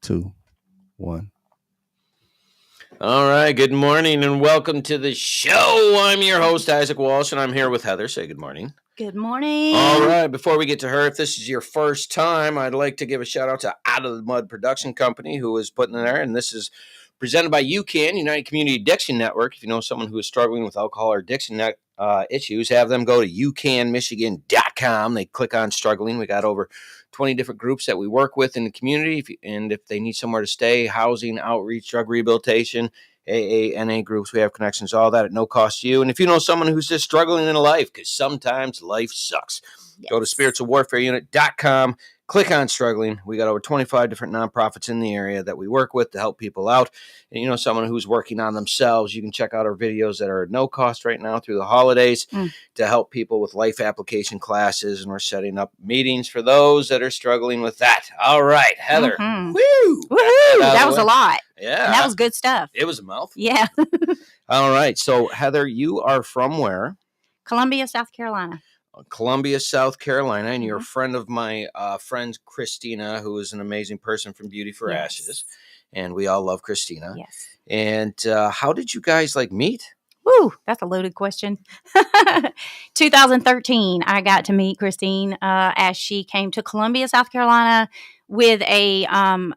2, 1. All right. Good morning and welcome to the show. I'm your host, Isaac Walsh, and I'm here with Heather. Say good morning. Good morning. All right. Before we get to her, if this is your first time, I'd like to give a shout out to Out of the Mud Production Company, who is putting it there. And this is presented by UCAN, United Community Addiction Network. If you know someone who is struggling with alcohol or addiction issues, have them go to ucanmichigan.com. They click on struggling. We got over 20 different groups that we work with in the community. And if they need somewhere to stay, housing, outreach, drug rehabilitation, AA, NA groups, we have connections, all that at no cost to you. And if you know someone who's just struggling in life, because sometimes life sucks, go to spiritualwarfareunit.com. Click on struggling. We got over 25 different nonprofits in the area that we work with to help people out. And you know, someone who's working on themselves, you can check out our videos that are at no cost right now through the holidays to help people with life application classes. And we're setting up meetings for those that are struggling with that. All right, Heather. Mm-hmm. Woo! Woohoo! That was a lot. Yeah. And that was good stuff. It was a mouthful. Yeah. All right. So, Heather, you are from where? Columbia, South Carolina. Columbia, South Carolina, and you're a friend of my friend Christina, who is an amazing person from Beauty for Ashes, and we all love Christina. Yes. And how did you guys meet? Woo, that's a loaded question. 2013, I got to meet Christine as she came to Columbia, South Carolina, with a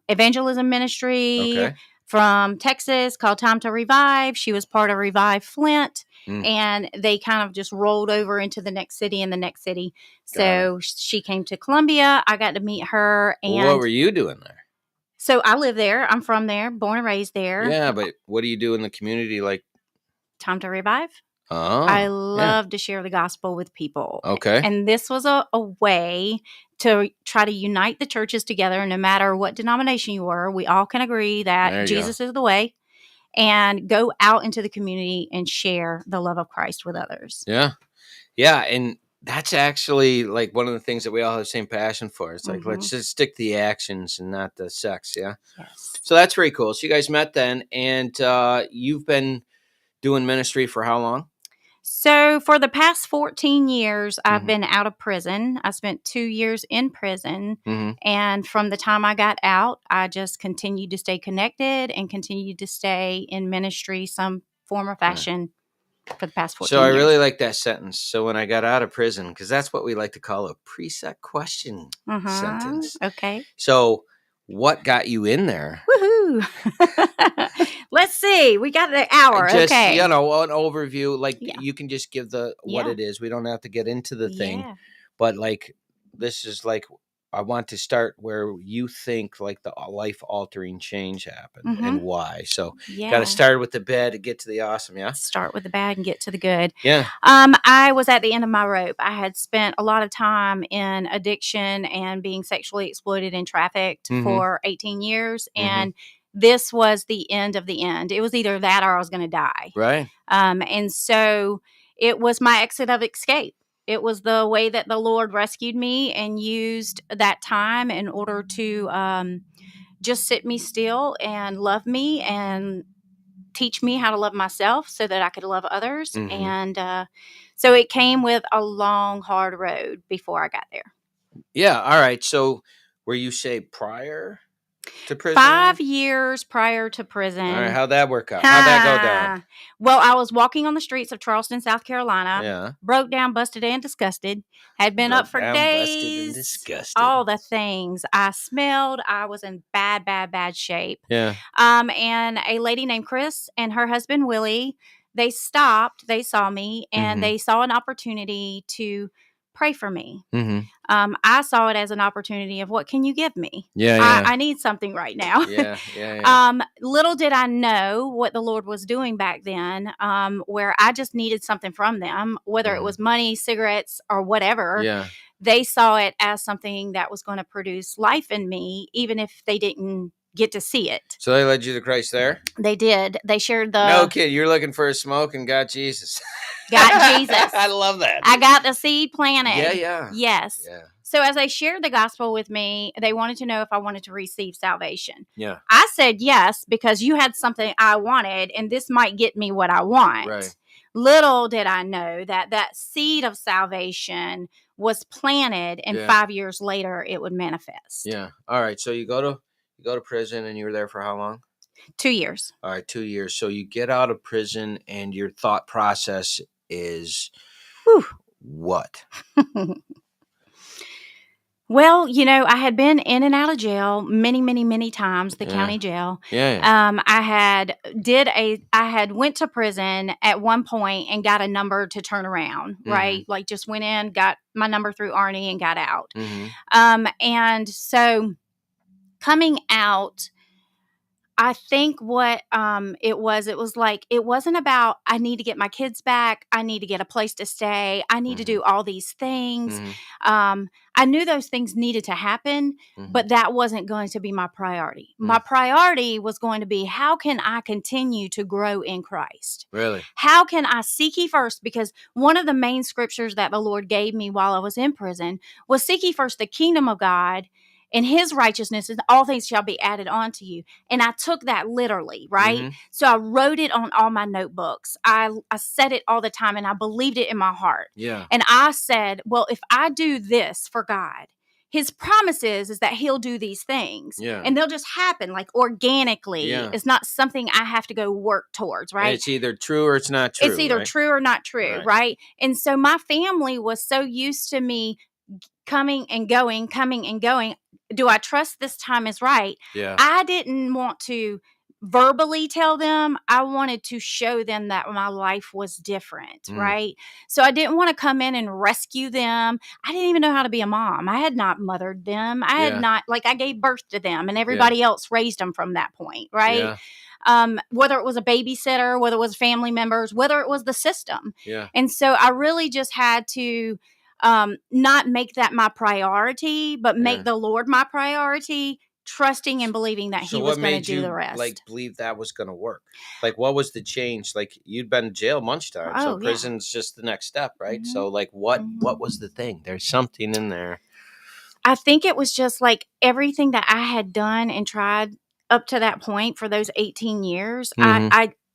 evangelism ministry from Texas called Time to Revive. She was part of Revive Flint. And they kind of just rolled over into the next city and the next city. So she came to Columbia. I got to meet her. And what were you doing there? So I live there. I'm from there, born and raised there. Yeah, but what do you do in the community? Time to Revive. Oh, I love to share the gospel with people. Okay. And this was a way to try to unite the churches together. No matter what denomination you were, we all can agree that Jesus is the way. And go out into the community and share the love of Christ with others. Yeah. Yeah. And that's actually one of the things that we all have the same passion for. It's let's just stick to the actions and not the sex. Yeah. Yes. So that's very cool. So you guys met then, and you've been doing ministry for how long? So for the past 14 years, I've been out of prison. I spent 2 years in prison. And from the time I got out, I just continued to stay connected and continued to stay in ministry, some form or fashion, for the past 14 years. So I really like that sentence. So when I got out of prison, because that's what we like to call a preset question sentence. Okay. So what got you in there? Woohoo! Let's see. We got an hour. Just, okay. an overview. You can just give what it is. We don't have to get into the thing. Yeah. But this is I want to start where you think the life-altering change happened and why. So got to start with the bad to get to the awesome, yeah? Start with the bad and get to the good. Yeah. I was at the end of my rope. I had spent a lot of time in addiction and being sexually exploited and trafficked for 18 years. And this was the end of the end. It was either that or I was going to die. Right. And so it was my exit of escape. It was the way that the Lord rescued me and used that time in order to just sit me still and love me and teach me how to love myself so that I could love others. And so it came with a long, hard road before I got there. Yeah. All right. So were you saved prior to prison? 5 years prior to prison. All right. How'd that work out? How'd that go down? Well, I was walking on the streets of Charleston, South Carolina. Yeah. Broke down, busted, and disgusted. Had been up for days. Busted, and disgusted. All the things. I smelled. I was in bad, bad, bad shape. Yeah. And a lady named Chris and her husband, Willie, they stopped. They saw me, and they saw an opportunity to pray for me. I saw it as an opportunity of what can you give me? I need something right now. Little did I know what the Lord was doing back then, where I just needed something from them, whether it was money, cigarettes, or whatever. Yeah. They saw it as something that was going to produce life in me, even if they didn't get to see it. So they led you to Christ there? They did. They shared the... No kid, you're looking for a smoke and got Jesus. Got Jesus. I love that. I got the seed planted. Yeah. Yes. Yeah. So as they shared the gospel with me, they wanted to know if I wanted to receive salvation. Yeah. I said yes, because you had something I wanted, and this might get me what I want. Right. Little did I know that seed of salvation was planted, and 5 years later it would manifest. Yeah. All right. So you go to You go to prison, and you were there for how long? 2 years. All right, 2 years. So you get out of prison, and your thought process is what? Well, I had been in and out of jail many, many, many times, the county jail. Yeah. I had went to prison at one point and got a number to turn around, right? Like just went in, got my number through Arnie and got out. And so coming out, I think what it was like, it wasn't about, I need to get my kids back. I need to get a place to stay. I need to do all these things. I knew those things needed to happen, but that wasn't going to be my priority. My priority was going to be, how can I continue to grow in Christ? Really? How can I seek ye first? Because one of the main scriptures that the Lord gave me while I was in prison was, seek ye first the kingdom of God and his righteousness, and all things shall be added on to you. And I took that literally, right? So I wrote it on all my notebooks. I said it all the time, and I believed it in my heart. Yeah. And I said, well, if I do this for God, his promises is that he'll do these things. Yeah. And they'll just happen like organically. Yeah. It's not something I have to go work towards, right? And it's either true or it's not true. It's either true or not true, right? And so my family was so used to me coming and going. Do I trust this time is right? Yeah. I didn't want to verbally tell them. I wanted to show them that my life was different, right? So I didn't want to come in and rescue them. I didn't even know how to be a mom. I had not mothered them. I had not, I gave birth to them, and everybody else raised them from that point, right? Whether it was a babysitter, whether it was family members, whether it was the system. Yeah. And so I really just had to not make that my priority, but make the Lord my priority, trusting and believing that he was going to do the rest. Like, believe that was going to work? Like, what was the change? Like, you'd been in jail much time, so prison's just the next step, right? So, like, what was the thing? There's something in there. I think it was just like everything that I had done and tried up to that point for those 18 years.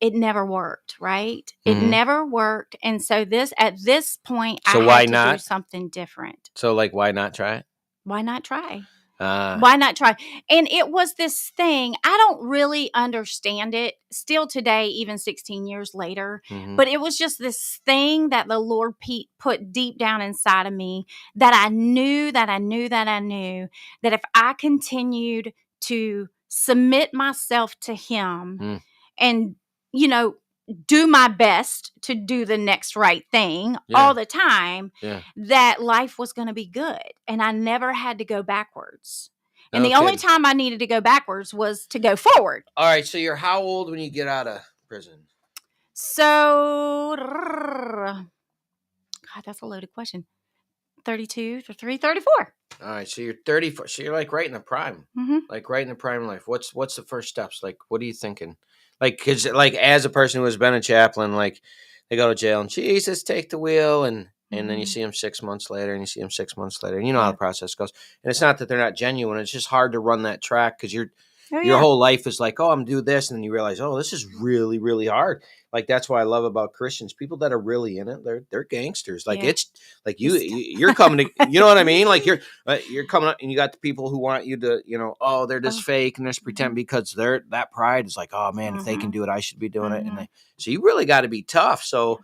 It never worked, right? It never worked. And so at this point, so I had to do something different. So, like, why not try it? Why not try? Why not try? And it was this thing, I don't really understand it still today, even 16 years later, but it was just this thing that the Lord put deep down inside of me, that I knew that if I continued to submit myself to him and, do my best to do the next right thing all the time, that life was going to be good. And I never had to go backwards. And the only time I needed to go backwards was to go forward. All right. So you're how old when you get out of prison? So, God, that's a loaded question. 32 to 34. All right. So you're 34. So you're like right in the prime, like right in the prime of life. What's the first steps? Like, what are you thinking? Like, because like as a person who has been a chaplain, like they go to jail and Jesus, take the wheel, and then you see them 6 months later, and you see them 6 months later, and you know how the process goes. And it's not that they're not genuine; it's just hard to run that track because your whole life is like, oh, I'm gonna do this, and then you realize, oh, this is really, really hard. Like that's what I love about Christians. People that are really in it, they're gangsters. Like it's like you're coming to, you know what I mean? Like you're coming up, and you got the people who want you to, oh, they're just fake and just pretend because that pride is like, oh man, if they can do it, I should be doing it. And so you really got to be tough. So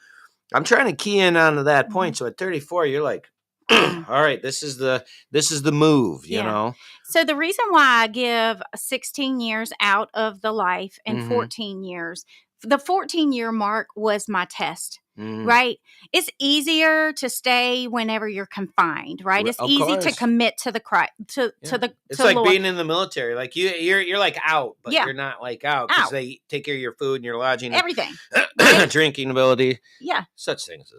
I'm trying to key in onto that point. So at 34, you're like, all right, this is the move, you know? So the reason why I give 16 years out of the life and 14 years, the 14-year mark was my test, right? It's easier to stay whenever you're confined, right? It's easy to commit to the It's like Lord. Being in the military. Like you're like out, but you're not like out because they take care of your food and your lodging, everything, drinking ability, such things.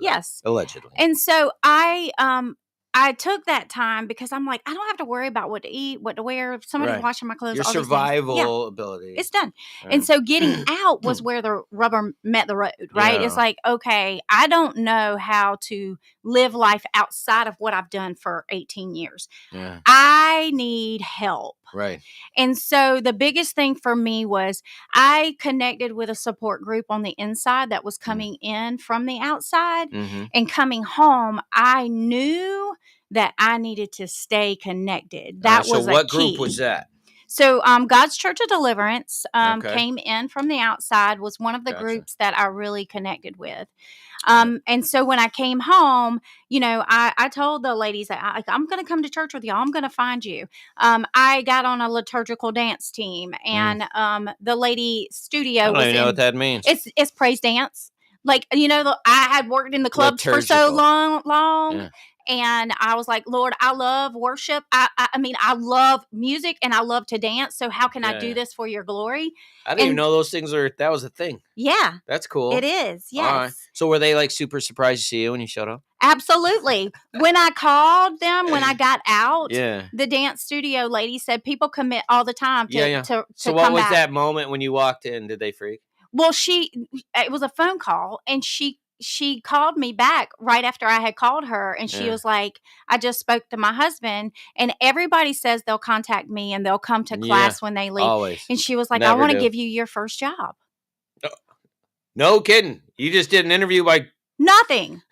Allegedly. And so I took that time because I'm like, I don't have to worry about what to eat, what to wear. If somebody's washing my clothes. Your survival ability. It's done. Right. And so getting out was where the rubber met the road, right? Yeah. It's like, okay, I don't know how to live life outside of what I've done for 18 years. Yeah. I need help. Right. And so the biggest thing for me was I connected with a support group on the inside that was coming in from the outside, and coming home, I knew that I needed to stay connected. That was a key. So what group was that? So God's Church of Deliverance came in from the outside, was one of the groups that I really connected with. And so when I came home, I told the ladies that I'm going to come to church with y'all. I'm going to find you. I got on a liturgical dance team, and the lady studio. I don't even know what that means. It's praise dance. Like, I had worked in the clubs for so long. Yeah. And I was like, Lord, I love worship. I mean, I love music and I love to dance. So how can I do this for your glory? I didn't even know those things that was a thing. Yeah. That's cool. It is. Yes. All right. So were they like super surprised to see you when you showed up? Absolutely. When I called them, when I got out, the dance studio lady said people commit all the time to So what was that moment when you walked in? Did they freak? Well, it was a phone call, and she called me back right after I had called her, and she was like, I just spoke to my husband, and everybody says they'll contact me and they'll come to class when they leave. Always. And she was like, I want to give you your first job. No kidding. You just did an interview by nothing.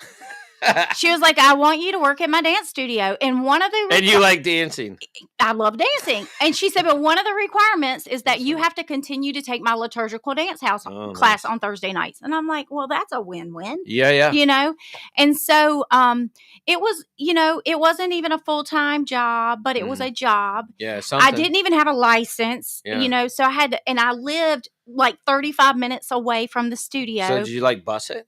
She was like, I want you to work at my dance studio. And one of the and you like dancing. I love dancing. And she said, but one of the requirements is that you have to continue to take my liturgical dance house class on Thursday nights. And I'm like, well, that's a win-win. Yeah. And so it was, it wasn't even a full-time job, but it was a job. Yeah, something. I didn't even have a license, so I had to, and I lived like 35 minutes away from the studio. So did you like bus it?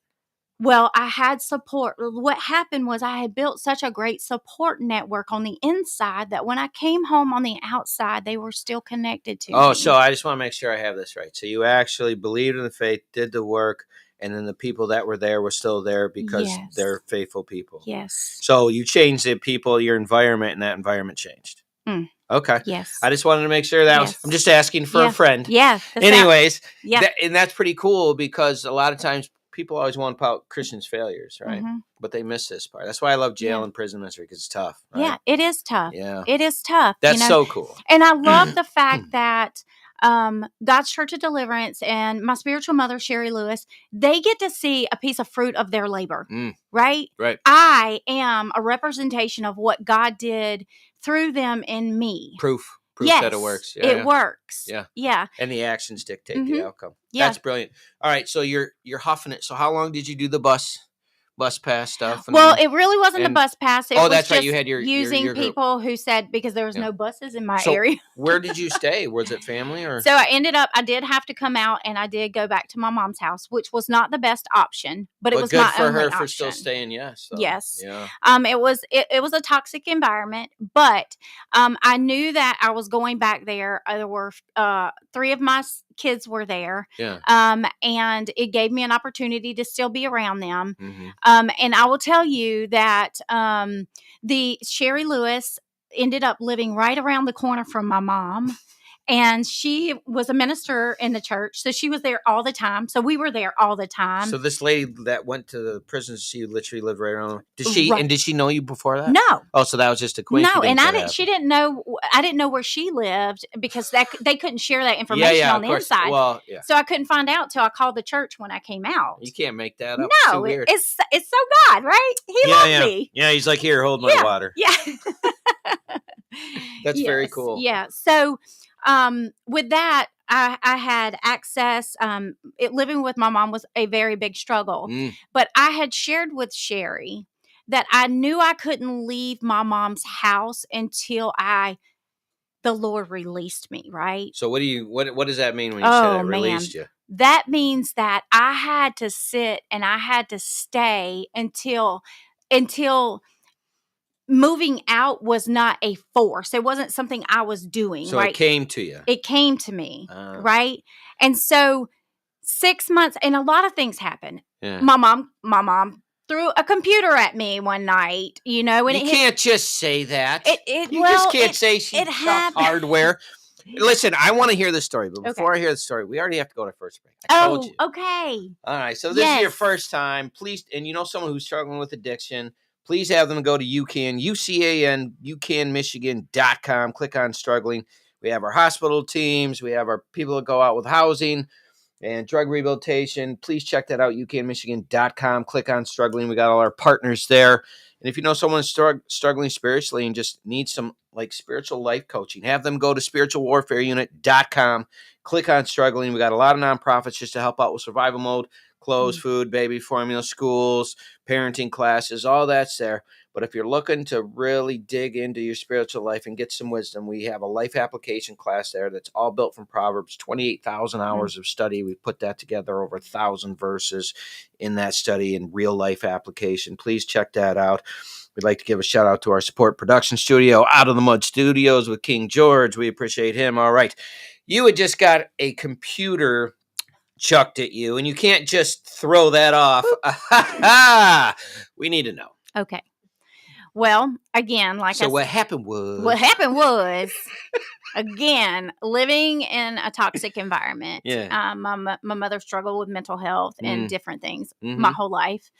Well, I had support. What happened was I had built such a great support network on the inside that when I came home on the outside, they were still connected to me. Oh, so I just want to make sure I have this right. So you actually believed in the faith, did the work, and then the people that were there were still there because they're faithful people. Yes. So you changed the people, your environment, and that environment changed. Okay. Yes. I just wanted to make sure that I'm just asking for a friend. Yeah. Anyways, and that's pretty cool because a lot of times people always want about Christians' failures, right? Mm-hmm. But they miss this part. That's why I love jail and prison ministry, because it's tough. Right? Yeah, it is tough. Yeah. It is tough. That's so cool. And I love the fact that God's Church of Deliverance and my spiritual mother, Sherry Lewis, they get to see a piece of fruit of their labor, right? Right. I am a representation of what God did through them in me. Proof that it works. Yeah, it works. Yeah. Yeah. And the actions dictate the outcome. Yeah. That's brilliant. All right. So you're huffing it. So how long did you do the bus pass stuff? Well, it really wasn't the bus pass. It was that's just right. You had your people who said, because there was no buses in my area. Where did you stay? Was it family or? So I did have to come out, and I did go back to my mom's house, which was not the best option, but it was my only option. Good for her for still staying. Yes. Yes. Yeah. It was a toxic environment, but I knew that I was going back there. There were 3 of my kids were there. Yeah. And it gave me an opportunity to still be around them. Mm-hmm. And I will tell you that the Sherry Lewis ended up living right around the corner from my mom. And she was a minister in the church. So she was there all the time. So we were there all the time. So this lady that went to the prison, she literally lived right around. And did she know you before that? No. Oh, so that was just a coincidence. No, and she didn't know. I didn't know where she lived because they couldn't share that information on the inside. Well, so I couldn't find out till I called the church when I came out. You can't make that up. No, it's so God, right? He loves me. Yeah, he's like, here, hold my water. Yeah. That's very cool. Yeah. So with that, I had access. Living with my mom was a very big struggle, but I had shared with Sherry that I knew I couldn't leave my mom's house until the Lord released me. Right. So what does that mean when you say that released you? That means that I had to sit and I had to stay until moving out was not a force. It wasn't something I was doing. So right? It came to you. It came to me. Right. And so 6 months, and a lot of things happened. Yeah. My mom threw a computer at me one night, and you can't just say that. You just just can't say she got hardware. Listen, I want to hear the story, but before I hear the story, we already have to go to first break. I told you. Okay. All right. So this is your first time. Please, and someone who's struggling with addiction, please have them go to UCAN, UCAN, UCANMichigan.com. Click on struggling. We have our hospital teams. We have our people that go out with housing. and drug rehabilitation. Please check that out, UKandMichigan.com. Click on struggling. We got all our partners there. And if you know someone struggling spiritually and just needs some like spiritual life coaching, have them go to spiritualwarfareunit.com. Click on struggling. We got a lot of nonprofits just to help out with survival mode, clothes, food, baby formula, schools, parenting classes, all that's there. But if you're looking to really dig into your spiritual life and get some wisdom, we have a life application class there that's all built from Proverbs, 28,000 hours of study. We put that together, over 1,000 verses in that study in real life application. Please check that out. We'd like to give a shout out to our support production studio, Out of the Mud Studios with King George. We appreciate him. All right. You had just got a computer chucked at you, and you can't just throw that off. We need to know. Okay. Well, again, what happened was, again, living in a toxic environment. Yeah. My mother struggled with mental health and different things Mm-hmm. my whole life.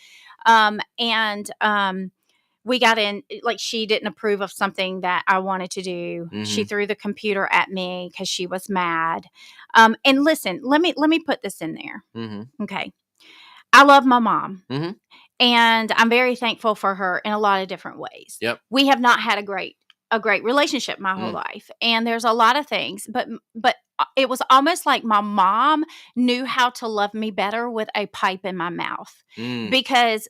We got in, like, she didn't approve of something that I wanted to do. Mm-hmm. She threw the computer at me because she was mad. And listen, let me put this in there. Mm-hmm. Okay. I love my mom. Mm-hmm. And I'm very thankful for her in a lot of different ways. Yep. We have not had a great relationship my whole life. And there's a lot of things, but it was almost like my mom knew how to love me better with a pipe in my mouth because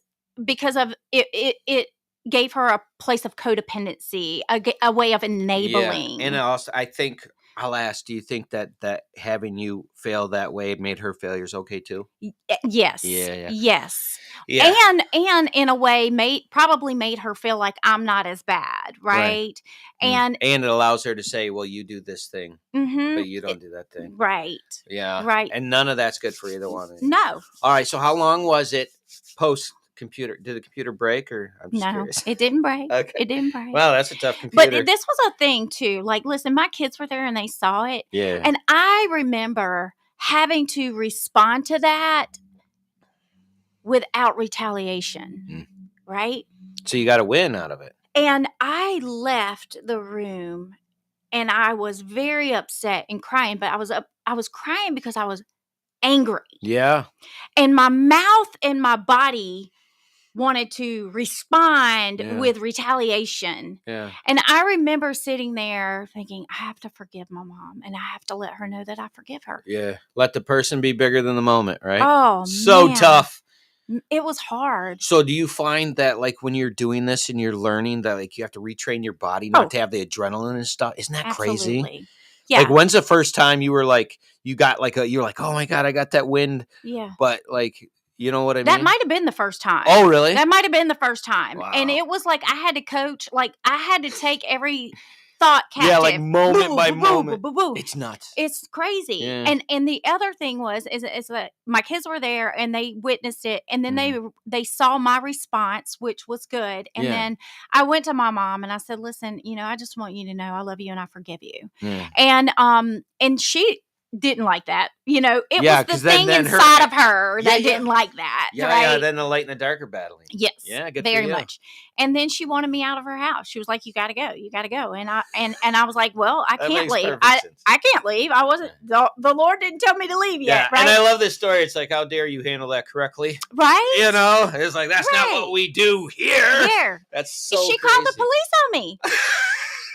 of it gave her a place of codependency, a way of enabling. Yeah. And also, I think I'll ask, do you think that having you fail that way made her failures okay too? Yes. Yeah. Yes. Yeah. And in a way probably made her feel like I'm not as bad, right? And it allows her to say, well, you do this thing, but you don't do that thing. Right. Yeah. Right. And none of that's good for either one. No. All right. So how long was it post computer? Did the computer break, or I'm just curious? It didn't break. Okay. It didn't break. Well, that's a tough computer. But this was a thing too. Like, listen, my kids were there and they saw it. Yeah. And I remember having to respond to that without retaliation. Right? So you got a win out of it. And I left the room and I was very upset and crying, but I was crying because I was angry. Yeah. And my mouth and my body wanted to respond with retaliation. Yeah. And I remember sitting there thinking, I have to forgive my mom and I have to let her know that I forgive her. Yeah. Let the person be bigger than the moment, right? Oh, so man. tough. It was hard. So do you find that, like, when you're doing this and you're learning that, like, you have to retrain your body not to have the adrenaline and stuff? Isn't that crazy? Yeah. Like, when's the first time you were like, you're like, oh my God, I got that wind. Yeah. But like, you know what I mean? That might have been the first time. Oh, really? That might have been the first time. Wow. And it was like I had to coach, like I had to take every thought captive. Yeah, like moment by moment. It's nuts. It's crazy. Yeah. And the other thing was that my kids were there and they witnessed it, and then they saw my response, which was good. And then I went to my mom and I said, listen, I just want you to know I love you and I forgive you. Yeah. And she didn't like that. It was the thing inside of her that didn't like that. Yeah, right? yeah. Then the light and the dark are battling. Yes. Yeah, good very for you. much. And then she wanted me out of her house. She was like, "You got to go. You got to go." And I was like, "Well, I can't leave. I can't leave. I wasn't. The Lord didn't tell me to leave yet." Right? And I love this story. It's like, how dare you handle that correctly? Right. It's like that's not what we do here. Here. That's so. She crazy. called the police on me.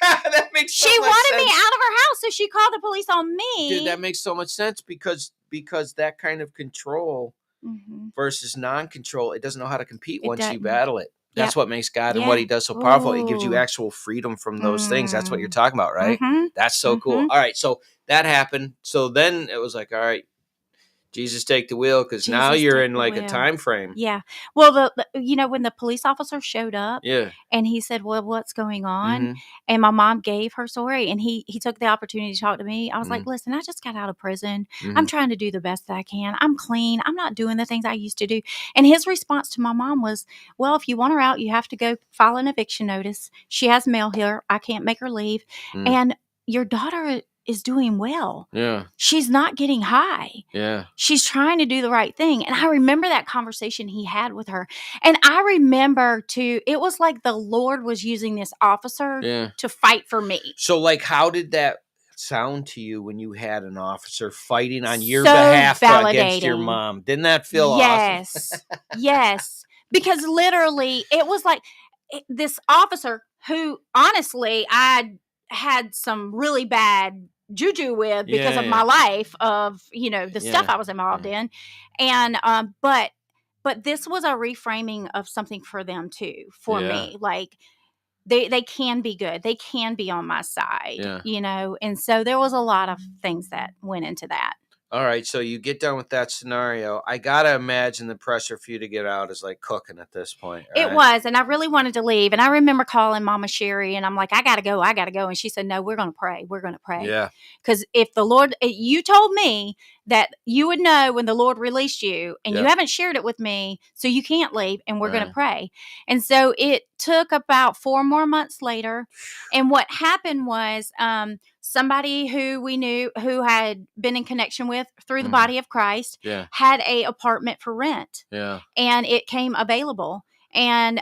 That makes so she much wanted sense. me out of her house, so she called the police on me. Dude, that makes so much sense because that kind of control versus non-control, it doesn't know how to compete once you battle it. That's what makes God and what he does so powerful. It gives you actual freedom from those things. That's what you're talking about, right? That's so cool. All right, so that happened. So then it was like, all right, Jesus, take the wheel, because now you're in like a time frame. Yeah. Well, when the police officer showed up, and he said, "Well, what's going on?" And my mom gave her story, and he took the opportunity to talk to me. I was like, "Listen, I just got out of prison. I'm trying to do the best that I can. I'm clean. I'm not doing the things I used to do." And his response to my mom was, "Well, if you want her out, you have to go file an eviction notice. She has mail here. I can't make her leave. And your daughter is doing well. Yeah. She's not getting high. Yeah. She's trying to do the right thing." And I remember that conversation he had with her. And I remember too, it was like the Lord was using this officer to fight for me. So like, how did that sound to you when you had an officer fighting on your behalf against your mom? Didn't that feel awesome? Yes. Because literally it was like this officer who honestly I had some really bad juju with because of my life of, the stuff I was involved in. And, but this was a reframing of something for them too, for me. Like, they can be good. They can be on my side, and so there was a lot of things that went into that. All right, so you get done with that scenario. I gotta imagine the pressure for you to get out is like cooking at this point. Right? It was, and I really wanted to leave. And I remember calling Mama Sherry, and I'm like, I gotta go. And she said, no, we're gonna pray. We're gonna pray. Yeah. Because if the Lord, you told me that you would know when the Lord released you, and you haven't shared it with me, so you can't leave, and we're gonna pray. And so it took about 4 more months later, and what happened was, somebody who we knew, who had been in connection with through the body of Christ, had a apartment for rent. Yeah. And it came available. And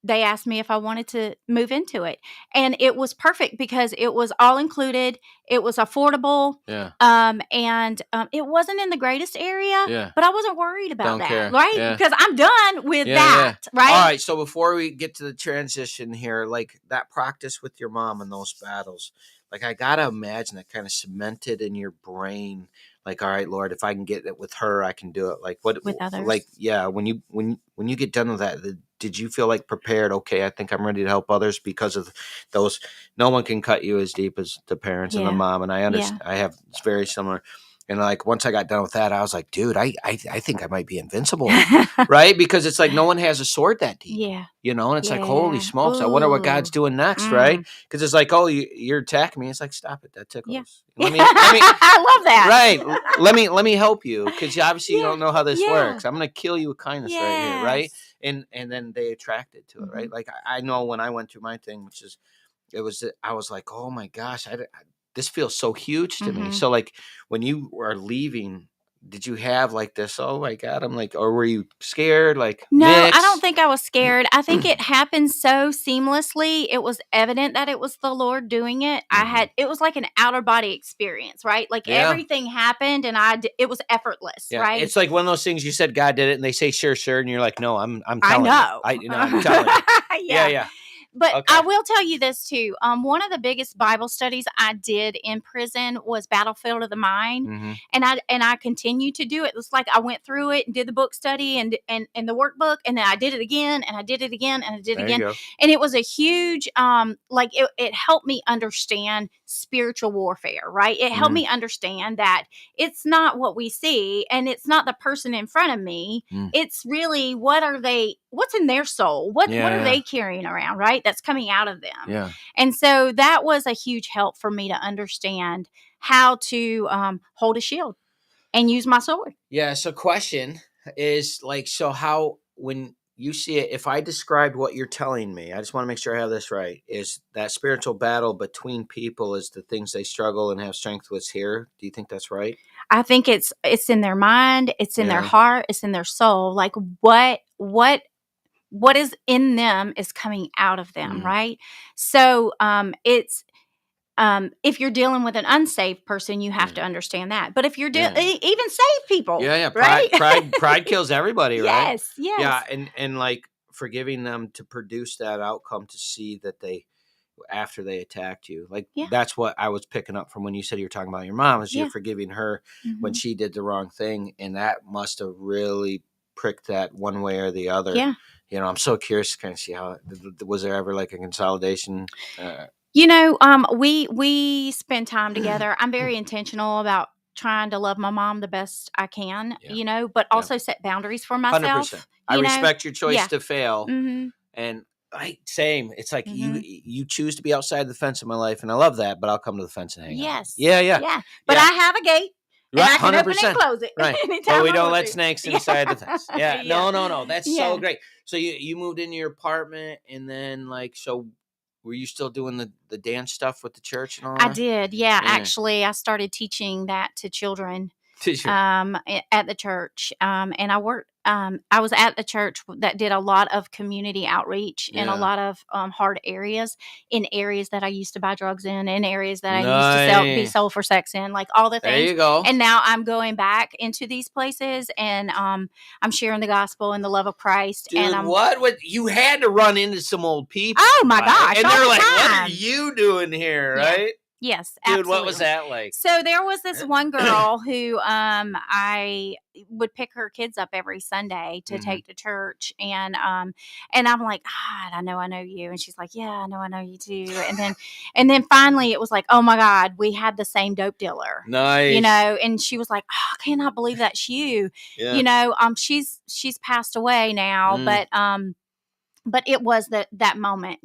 they asked me if I wanted to move into it. And it was perfect because it was all included. It was affordable. Yeah. And it wasn't in the greatest area, but I wasn't worried about that, right? Because I'm done with that, right? All right. So before we get to the transition here, like that practice with your mom and those battles, like I got to imagine that kind of cemented in your brain. Like, all right, Lord, if I can get it with her, I can do it. Like what with others? Like, when you get done with that, did you feel like prepared? Okay, I think I'm ready to help others because of those. No one can cut you as deep as the parents and the mom. And I understand. I have, it's very similar. And like once I got done with that, I was like, dude, I think I might be invincible, right? Because it's like no one has a sword that deep, and it's like, holy smokes, I wonder what God's doing next, right? Because it's like, oh, you're attacking me. It's like, stop it, that tickles. Yeah. Let me, I love that. Right? Let me help you because obviously you don't know how this works. I'm gonna kill you with kindness right here, right? And then they attracted to it, right? Like I know when I went through my thing, which is, I was like, oh my gosh, this feels so huge to me. So like when you were leaving, did you have like this, oh my God, I'm like, or were you scared? Like, no, mixed? I don't think I was scared. I think it happened so seamlessly. It was evident that it was the Lord doing it. It was like an outer body experience, right? Like everything happened and it was effortless, right? It's like one of those things you said God did it and they say, sure. And you're like, no, I'm telling you. I'm telling you. Yeah. But I will tell you this too. One of the biggest Bible studies I did in prison was Battlefield of the Mind, and I continue to do it. It's like I went through it and did the book study and the workbook, and then I did it again, and I did it again, and I did it again, and it was a huge like it helped me understand spiritual warfare. Right? It helped me understand that it's not what we see, and it's not the person in front of me. It's really what's in their soul. What are they carrying around? Right? That's coming out of them. Yeah. And so that was a huge help for me to understand how to hold a shield and use my sword. Yeah. So question is like, so how, when you see it, if I described what you're telling me, I just want to make sure I have this right, is that spiritual battle between people is the things they struggle and have strength with here. Do you think that's right? I think it's in their mind. It's in their heart. It's in their soul. Like what is in them is coming out of them, right? So it's if you're dealing with an unsaved person, you have to understand that. But if you're even saved people, right? Pride kills everybody, right? Yes. Yeah, and like forgiving them to produce that outcome to see that they, after they attacked you, like that's what I was picking up from when you said you were talking about your mom, is you're forgiving her when she did the wrong thing, and that must have really pricked that one way or the other. Yeah. I'm so curious to kind of see how, was there ever like a consolidation? We spend time together. I'm very intentional about trying to love my mom the best I can, but also set boundaries for myself. 100%. I respect your choice to fail. And same. It's like you choose to be outside the fence of my life, and I love that, but I'll come to the fence and hang out. Yeah. But I have a gate. And I can 100%. Open and close it. Right. But we don't let snakes inside the fence. Yeah. No. That's so great. So you moved into your apartment, and then so were you still doing the dance stuff with the church and all that? I did. Yeah. Actually, I started teaching that to children at the church. And I worked I was at a church that did a lot of community outreach in a lot of hard areas, in areas that I used to buy drugs in areas that I used to be sold for sex in, like all the things. There you go. And now I'm going back into these places, and I'm sharing the gospel and the love of Christ. Dude, and what you had to run into some old people. Oh my gosh! And they're like, "What are you doing here?" Right? Yes, dude. absolutely. What was that like? So there was this one girl who I would pick her kids up every Sunday to take to church, and I'm like, God, I know you, and she's like, yeah, I know you too, and then finally it was like, oh my God, we had the same dope dealer, nice, and she was like, oh, I cannot believe that's you, she's passed away now, but it was that moment,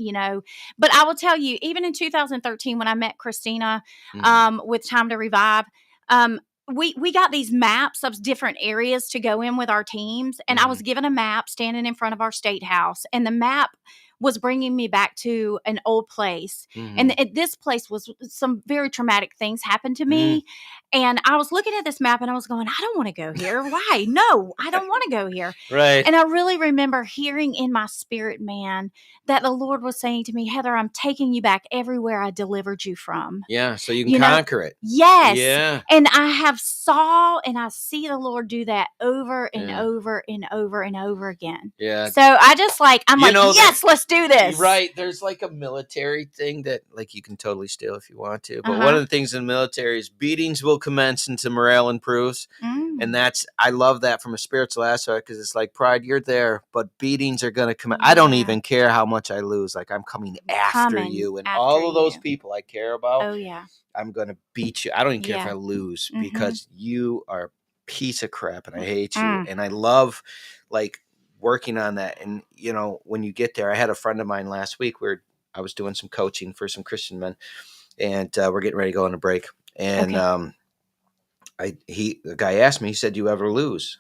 But I will tell you, even in 2013, when I met Christina with Time to Revive, we got these maps of different areas to go in with our teams. And I was given a map standing in front of our state house. And the map was bringing me back to an old place. And this place was some very traumatic things happened to me. And I was looking at this map and I was going, I don't want to go here. Why? No, I don't want to go here. Right. And I really remember hearing in my spirit, man, that the Lord was saying to me, Heather, I'm taking you back everywhere I delivered you from. Yeah. So you can conquer it. Yes. Yeah. And I see the Lord do that over and over and over and over again. Yeah. So I'm like, yes, let's do this. Right. There's like a military thing that like you can totally steal if you want to. But one of the things in the military is beatings will commence until morale improves. And I love that from a spiritual aspect, because it's like, Pride, you're there, but beatings are going to come. I don't even care how much I lose. Like, I'm coming after you. And all of those people I care about, I'm going to beat you. I don't even care if I lose, because you are a piece of crap and I hate you. And I love like working on that. And, when you get there, I had a friend of mine last week where I was doing some coaching for some Christian men, and we're getting ready to go on a break. And the guy asked me, he said, "Do you ever lose?"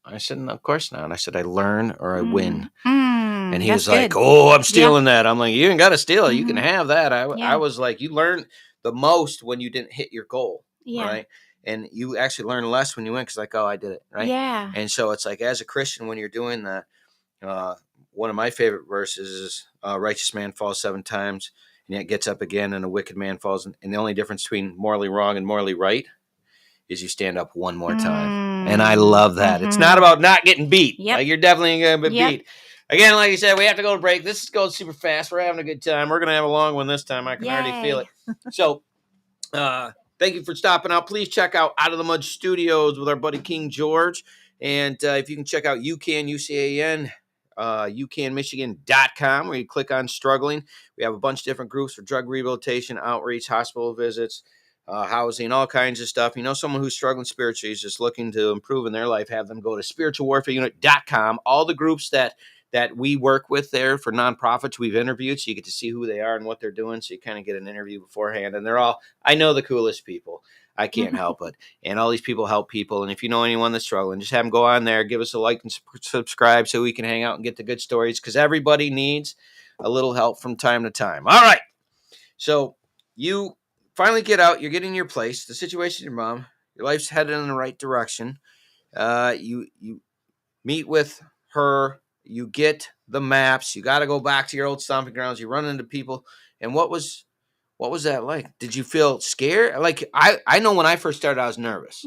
I said, "No, of course not." I said, "I learn or I win." And he was like, "Oh, I'm stealing that." I'm like, "You ain't got to steal it. You can have that." I was like, you learn the most when you didn't hit your goal, right? And you actually learn less when you win, because like, oh, I did it, right? Yeah. And so it's like, as a Christian, when you're doing that, one of my favorite verses is, righteous man falls 7 times and yet gets up again, and a wicked man falls. And the only difference between morally wrong and morally right is you stand up one more time. And I love that. It's not about not getting beat. Like, you're definitely going to be beat. Again, like you said, we have to go to break. This is going super fast. We're having a good time. We're going to have a long one this time. I can already feel it. So, thank you for stopping out. Please check out Out of the Mud Studios with our buddy King George. And if you can check out UCAN, UCAN, UCANMichigan.com, where you click on struggling. We have a bunch of different groups for drug rehabilitation, outreach, hospital visits, housing, all kinds of stuff. Someone who's struggling spiritually is just looking to improve in their life, have them go to spiritualwarfareunit.com. All the groups that we work with there for nonprofits, we've interviewed, so you get to see who they are and what they're doing. So you kind of get an interview beforehand, and I know the coolest people. I can't help it. And all these people help people. And if you know anyone that's struggling, just have them go on there, give us a like and subscribe so we can hang out and get the good stories, because everybody needs a little help from time to time. All right. So you finally get out, you're getting your place, the situation with your mom, your life's headed in the right direction. You meet with her, you get the maps, you got to go back to your old stomping grounds, you run into people. And what was that like? Did you feel scared? Like, I know when I first started, I was nervous.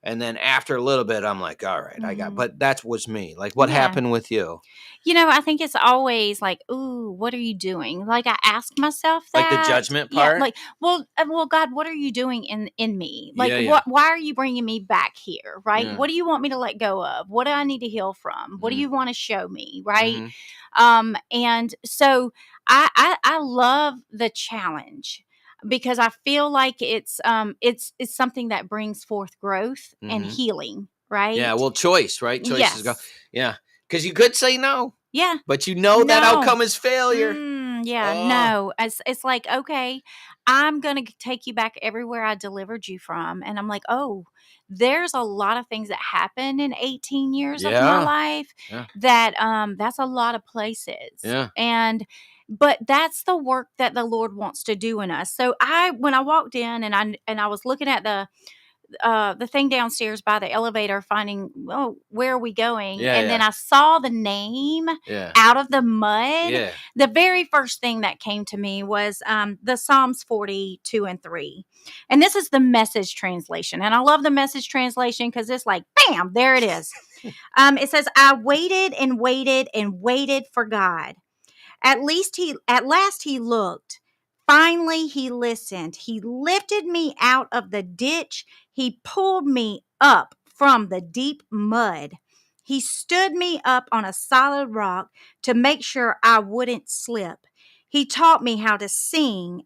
And then after a little bit, I'm like, all right, but that was me. Like, what happened with you? I think it's always like, ooh, what are you doing? Like, I ask myself that. Like the judgment part? Yeah, like, well, God, what are you doing in me? Like, why are you bringing me back here, right? Yeah. What do you want me to let go of? What do I need to heal from? What do you want to show me, right? And so I love the challenge, because I feel like it's something that brings forth growth and healing, right? Yeah, well, choice, right? Choice yes. is yeah. Because you could say no. Yeah. But that outcome is failure. No. It's like, okay, I'm going to take you back everywhere I delivered you from. And I'm like, oh, there's a lot of things that happened in 18 years of my life that that's a lot of places. Yeah. But that's the work that the Lord wants to do in us. So when I walked in and I was looking at the thing downstairs by the elevator, finding, where are we going? Yeah, and then I saw the name out of the mud. Yeah. The very first thing that came to me was the Psalms 42:3. And this is the Message translation. And I love the Message translation because it's like, bam, there it is. It says, I waited and waited and waited for God. At last he looked. Finally, he listened. He lifted me out of the ditch. He pulled me up from the deep mud. He stood me up on a solid rock to make sure I wouldn't slip. He taught me how to sing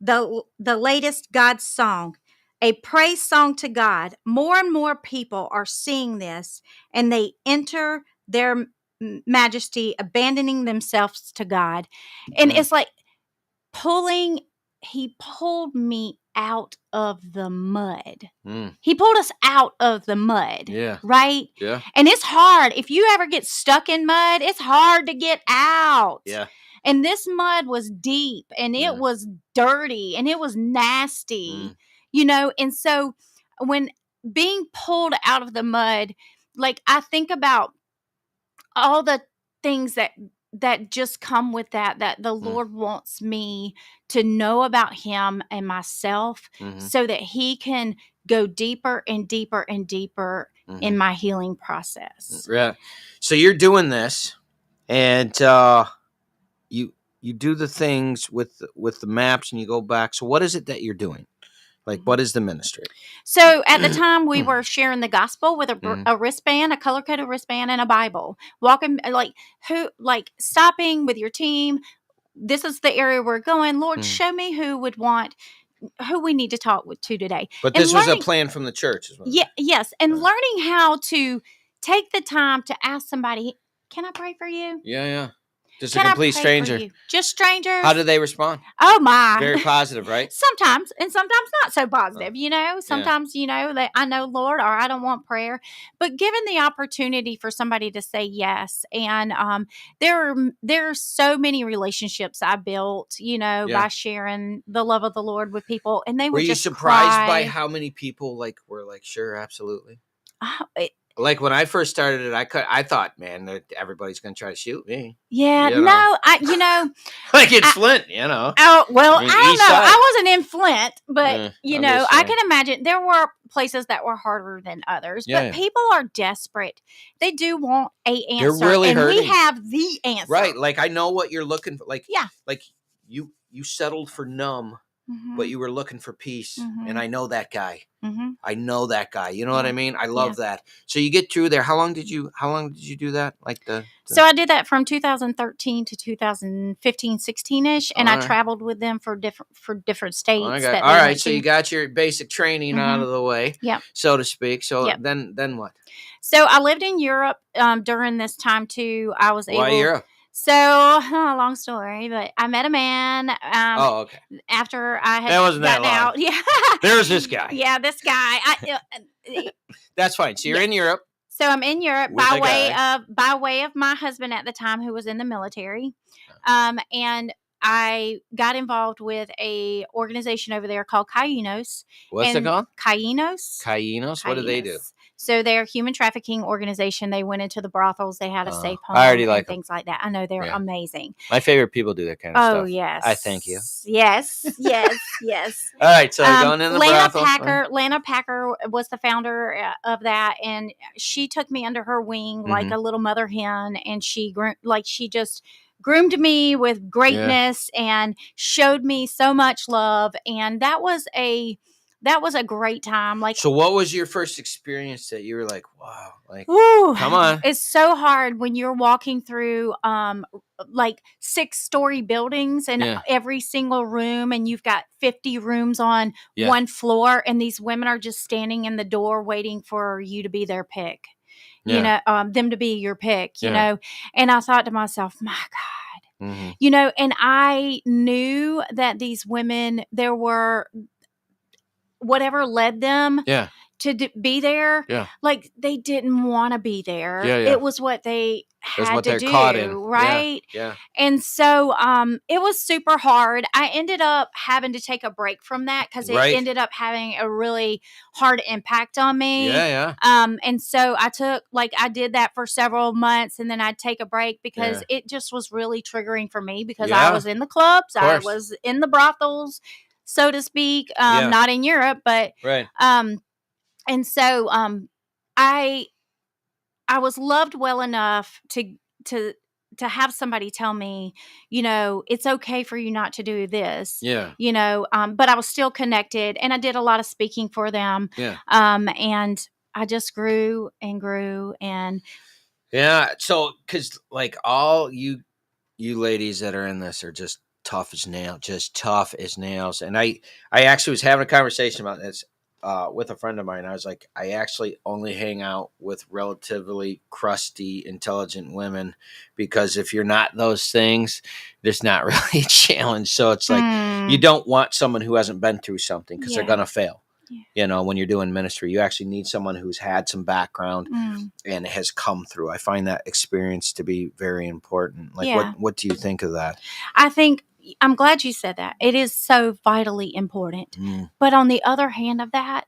the latest God's song, a praise song to God. More and more people are seeing this, and they enter their majesty, abandoning themselves to God. And it's like he pulled me out of the mud. He pulled us out of the mud. Yeah. Right? Yeah. And it's hard. If you ever get stuck in mud, it's hard to get out. Yeah. And this mud was deep, and it was dirty, and it was nasty, and so when being pulled out of the mud, like, I think about all the things that just come with that the Lord wants me to know about him and myself, so that he can go deeper and deeper and deeper in my healing process. Yeah. So you're doing this, and you do the things with the maps, and you go back. So what is it that you're doing? Like, what is the ministry? So at the time, we were sharing the gospel with a wristband, a color-coded wristband, and a Bible. Walking, stopping with your team. This is the area we're going. Lord, show me who we need to talk to today. But this was a plan from the church as well. Yeah, yes. And learning how to take the time to ask somebody, can I pray for you? Yeah. Just a complete stranger. Just strangers. How do they respond? Oh, my. Very positive, right? Sometimes, and sometimes not so positive, Sometimes, that I know, Lord, or I don't want prayer. But given the opportunity for somebody to say yes, and there are so many relationships I built, by sharing the love of the Lord with people, and they would just Were you surprised cry. by how many people were like, sure, absolutely? Like, when I first started it, I thought, man, that everybody's going to try to shoot me. Yeah, like it's Flint, Oh, well, I don't know. I wasn't in Flint, but, I can imagine there were places that were harder than others. But people are desperate. They do want an answer. They're really hurting. We have the answer. Right. Like, I know what you're looking for. Like, like you settled for numb, but you were looking for peace. And I know that guy. I know that guy. You know what I mean? I love that. So you get through there. How long did you do that? Like So I did that from 2013 to 2015, 16ish, and I traveled with them for different states. All right. So you got your basic training out of the way, so to speak. So then what? So I lived in Europe during this time too. I was able. Why Europe? So, long story, but I met a man. Okay. After I had gotten out, There's this guy. Yeah, this guy. That's fine. So you're in Europe. So I'm in Europe by way of my husband at the time, who was in the military, and I got involved with a organization over there called Kainos. What's it called? Kainos. Kainos. What do they do? So they're a human trafficking organization. They went into the brothels. They had a safe home. I already like things like that. I know they're amazing. My favorite people do that kind of stuff. Oh, yes. I thank you. Yes. All right, so going in the brothel. Lana Packer was the founder of that, and she took me under her wing like a little mother hen, and she just groomed me with greatness and showed me so much love, and that was a great time. So what was your first experience that you were like, wow, come on? It's so hard when you're walking through 6-story buildings, and every single room, and you've got 50 rooms on one floor, and these women are just standing in the door waiting for you to be their pick. Them to be your pick, and I thought to myself, my God, and I knew that these women, there were whatever led them be there. Yeah. Like they didn't want to be there. Yeah, yeah. It was what they had to do, caught in. right? Yeah. And so it was super hard. I ended up having to take a break from that because it ended up having a really hard impact on me. Yeah, yeah. And so I did that for several months, and then I'd take a break because it just was really triggering for me because I was in the clubs, I was in the brothels, so to speak. Not in Europe, but and so I was loved well enough to have somebody tell me, it's okay for you not to do this. Yeah. But I was still connected, and I did a lot of speaking for them. Yeah. And I just grew and grew and. Yeah. So, because like all you ladies that are in this are just tough as nails. And I actually was having a conversation about this with a friend of mine. I was like, I actually only hang out with relatively crusty, intelligent women because if you're not those things, there's not really a challenge. So it's like you don't want someone who hasn't been through something because they're gonna fail. Yeah. When you're doing ministry, you actually need someone who's had some background and has come through. I find that experience to be very important. Like, what do you think of that? I'm glad you said that. It is so vitally important. But on the other hand of that,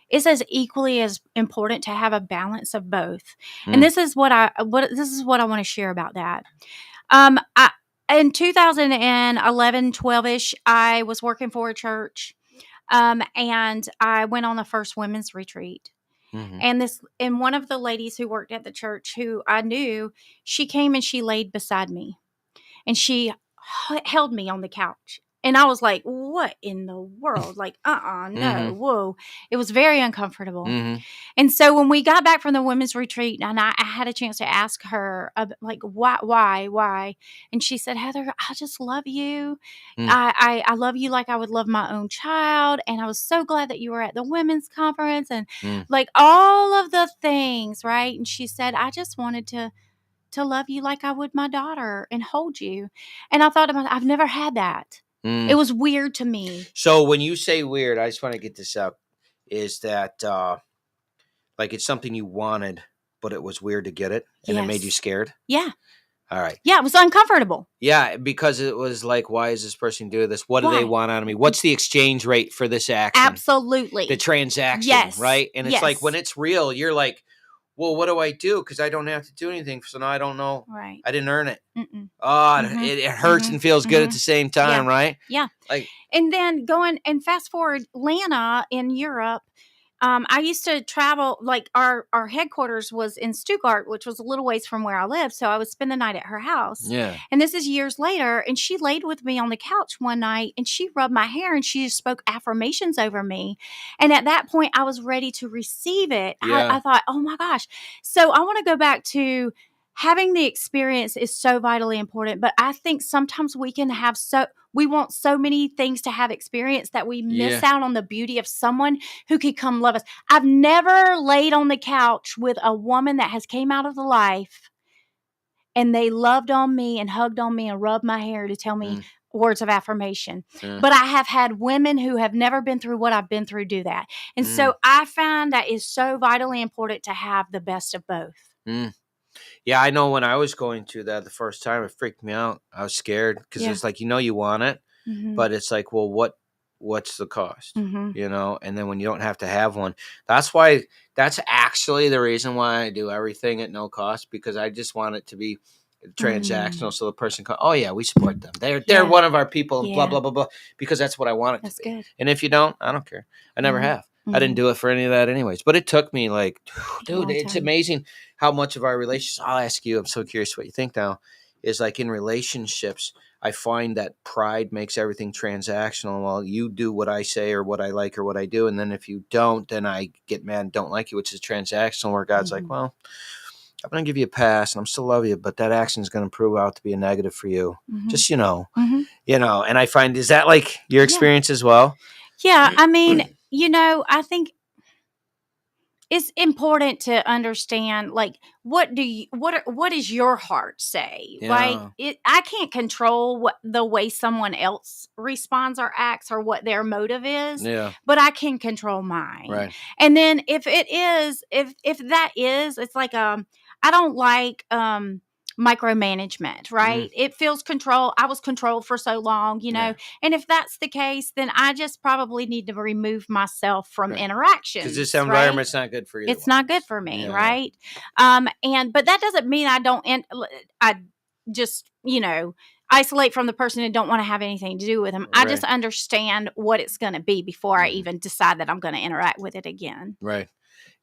it's as equally as important to have a balance of both. And this is what I want to share about that. In 2011, 12-ish, I was working for a church. And I went on the first women's retreat. And one of the ladies who worked at the church who I knew, she came and she laid beside me and she held me on the couch. And I was like, what in the world? Like, no, whoa. It was very uncomfortable. And so when we got back from the women's retreat and I had a chance to ask her, like, why? And she said, Heather, I just love you. I love you like I would love my own child. And I was so glad that you were at the women's conference and like all of the things, right? And she said, I just wanted to love you like I would my daughter and hold you. And I thought about, I've never had that. It was weird to me. So when you say weird, I just want to get this out, is that like it's something you wanted, but it was weird to get it and it made you scared? Yeah. All right. Yeah, it was uncomfortable. Yeah, because it was like, why is this person doing this? What do they want out of me? What's the exchange rate for this action? Absolutely. The transaction, right? And it's like when it's real, you're like, well, what do I do? Because I don't have to do anything. So now I don't know. Right. I didn't earn it. Oh, it hurts and feels good at the same time, right? Yeah. Like, and then fast forward, Lana in Europe. I used to travel, like our headquarters was in Stuttgart, which was a little ways from where I lived. So I would spend the night at her house. Yeah. And this is years later. And she laid with me on the couch one night and she rubbed my hair and she just spoke affirmations over me. And at that point, I was ready to receive it. Yeah. I thought, oh my gosh. So I want to go back to having the experience is so vitally important. But I think sometimes we can have we want so many things to have experience that we miss out on the beauty of someone who could come love us. I've never laid on the couch with a woman that has came out of the life and they loved on me and hugged on me and rubbed my hair to tell me words of affirmation. But I have had women who have never been through what I've been through do that. And so I find that is so vitally important to have the best of both. Yeah, I know when I was going through that the first time, it freaked me out. I was scared because it's like, you want it, but it's like, well, what's the cost? And then when you don't have to have one, that's actually the reason why I do everything at no cost, because I just want it to be transactional. So the person can, oh yeah, we support them. They're one of our people and blah, blah, blah, blah, because that's what I want it to be. Good. And if you don't, I don't care. I never have. I didn't do it for any of that anyways, but it took me like, dude, it's amazing how much of our relationships, I'll ask you, I'm so curious what you think now, is like in relationships, I find that pride makes everything transactional. Well, you do what I say or what I like or what I do. And then if you don't, then I get mad and don't like you, which is transactional, where God's like, well, I'm going to give you a pass and I'm still love you, but that action is going to prove out to be a negative for you. Just, and I find, is that like your experience as well? Yeah. I mean, I think it's important to understand, like, what is your heart say? Like, I can't control what the way someone else responds or acts or what their motive is, but I can control mine. Right. And then if that is, it's like, I don't like, micromanagement, right? It feels control. I was controlled for so long, and if that's the case, then I just probably need to remove myself from interactions, because this environment's not good for you. It's not good for me, right? But that doesn't mean I don't I just isolate from the person and don't want to have anything to do with them. I just understand what it's going to be before I even decide that I'm going to interact with it again. Right.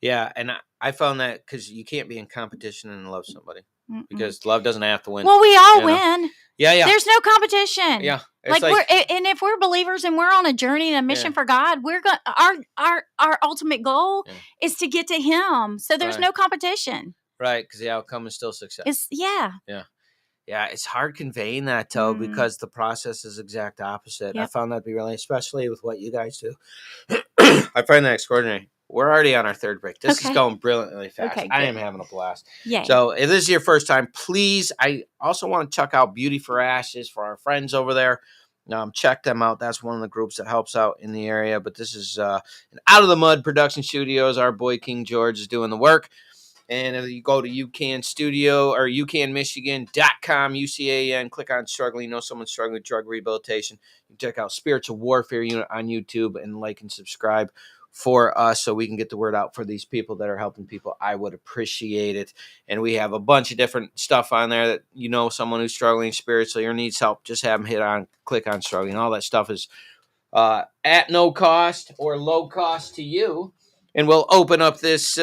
Yeah, and I found that because you can't be in competition and love somebody. Because love doesn't have to win. Well, we all win. Yeah. There's no competition. Yeah. Like and if we're believers and we're on a journey and a mission for God, we're going our ultimate goal is to get to Him. So there's no competition. Right, because the outcome is still success. Yeah. It's hard conveying that, though, because the process is exact opposite. I found that to be really, especially with what you guys do. I find that extraordinary. We're already on our third break. This is going brilliantly fast. Okay, I am having a blast. Yay. So if this is your first time, please, I also want to check out Beauty for Ashes for our friends over there. Check them out. That's one of the groups that helps out in the area. But this is an Out of the Mud production studios. Our boy King George is doing the work. And if you go to UCAN Studio or UCANMichigan.com, UCAN, click on struggling. You know someone's struggling with drug rehabilitation. You can check out Spiritual Warfare Unit on YouTube and like and subscribe for us so we can get the word out for these people that are helping people. I would appreciate it. And we have a bunch of different stuff on there that, someone who's struggling spiritually or needs help, just have them click on struggling. All that stuff is at no cost or low cost to you. And we'll open up this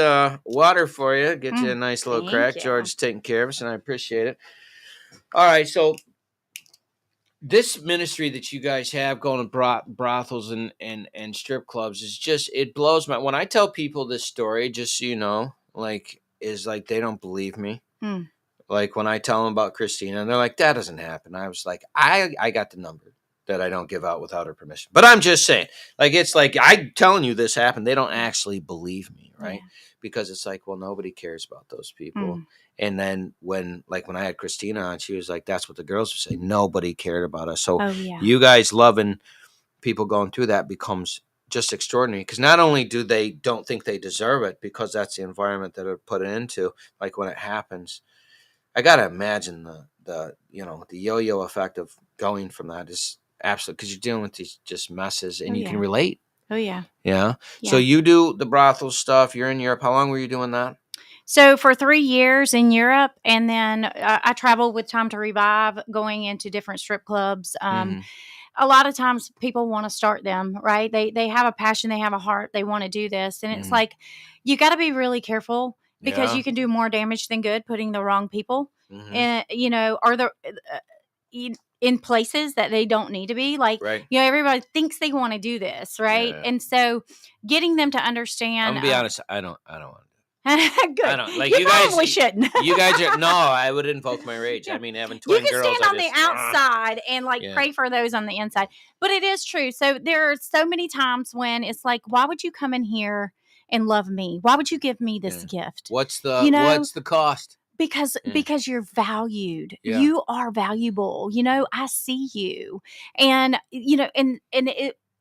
water for you, get you a nice little crack. George's taking care of us, and I appreciate it. All right, so this ministry that you guys have going to brothels and strip clubs is just, it blows my, when I tell people this story, just so you know, is they don't believe me. Like when I tell them about Christina, and they're like, that doesn't happen. I was like, I got the number that I don't give out without her permission. But I'm just saying, it's like, I'm telling you this happened. They don't actually believe me, right? Yeah. Because it's like, well, nobody cares about those people. And then when I had Christina on, she was like, that's what the girls would say. Nobody cared about us. So you guys loving people going through that becomes just extraordinary. Because not only do they don't think they deserve it, because that's the environment that they're put into, when it happens, I got to imagine the yo-yo effect of going from that is absolutely, because you're dealing with these just messes and you can relate. Oh, yeah. Yeah. So you do the brothel stuff. You're in Europe. How long were you doing that? So for 3 years in Europe, and then I traveled with Time to Revive, going into different strip clubs. A lot of times people want to start them, right? They have a passion, they have a heart, they want to do this. And it's like, you got to be really careful because you can do more damage than good putting the wrong people, and, or the in places that they don't need to be. Everybody thinks they want to do this, right? Yeah. And so getting them to understand. I'm gonna be honest, I don't want to. Good. I don't you probably shouldn't. You guys are I would invoke my rage. I mean, having twin girls. You can stand on the outside and pray for those on the inside. But it is true. So there are so many times when it's like, why would you come in here and love me? Why would you give me this gift? What's the cost? Because you're valued. Yeah. You are valuable. I see you. And,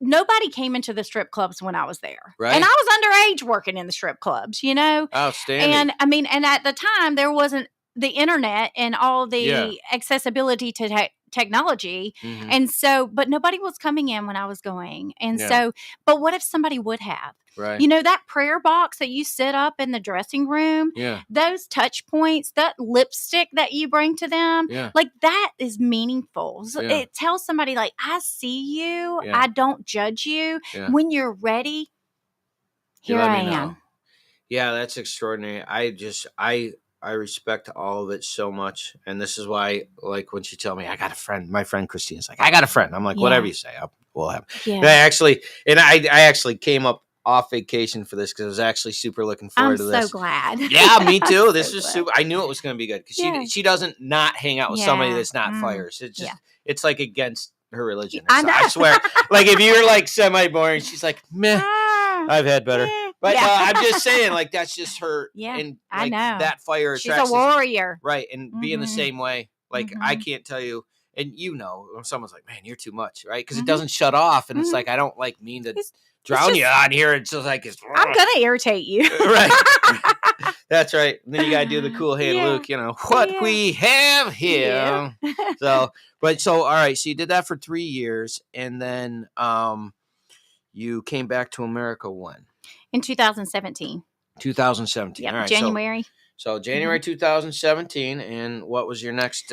nobody came into the strip clubs when I was there. Right. And I was underage working in the strip clubs, Outstanding. And and at the time there wasn't the internet and all the accessibility to technology. And so, but nobody was coming in when I was going. And so, but what if somebody would have? Right. That prayer box that you set up in the dressing room, those touch points, that lipstick that you bring to them, that is meaningful. So it tells somebody I see you. I don't judge you. When you're ready, here I am. Yeah, that's extraordinary. I respect all of it so much. And this is why, when she told me, I got a friend, my friend Christine's like, I got a friend. I'm like, whatever you say, we'll have. Yeah. I actually came up off vacation for this because I was actually super looking forward to this. I'm so glad. Yeah, me too. This was super. I knew it was going to be good because she doesn't not hang out with somebody that's not fires. It's just it's against her religion. I swear. If you're semi boring, she's like, meh. I've had better. But I'm just saying, like, that's just her. Yeah, and I like, know. that fire She's attracts a warrior. right. And being the same way, like, I Mhm. can't tell you. And when someone's like, man, you're too much, right? Because it doesn't shut off. And it's like, I don't mean to drown you on here. It's just like, I'm going to irritate you. Right. That's right. And then you got to do the cool hand, Luke, what we have here. Yeah. So, all right. So you did that for 3 years. And then you came back to America when? In 2017. 2017. Yep, all right. January. So January 2017, and what was your next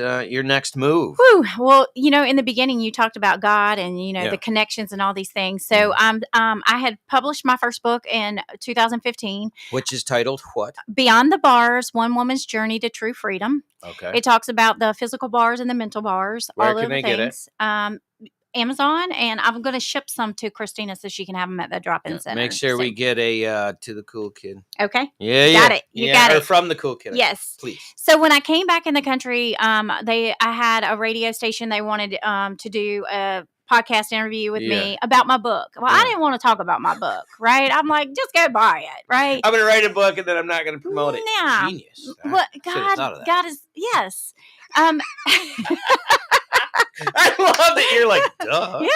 move? Whew. Well, in the beginning you talked about God and the connections and all these things. So I had published my first book in 2015, which is titled what? Beyond the Bars: One Woman's Journey to True Freedom. Okay. It talks about the physical bars and the mental bars. Where all can of they the get it? Amazon, and I'm going to ship some to Christina so she can have them at the drop-in center. Make sure we get a to the cool kid. Okay. Yeah, got it. You got it. Or from the cool kid. Yes, please. So when I came back in the country, I had a radio station. They wanted to do a podcast interview with me about my book. Well, I didn't want to talk about my book, right? I'm like, just go buy it, right? I'm going to write a book and then I'm not going to promote it. Genius. What God is yes. I love that you're like, duh. Yeah,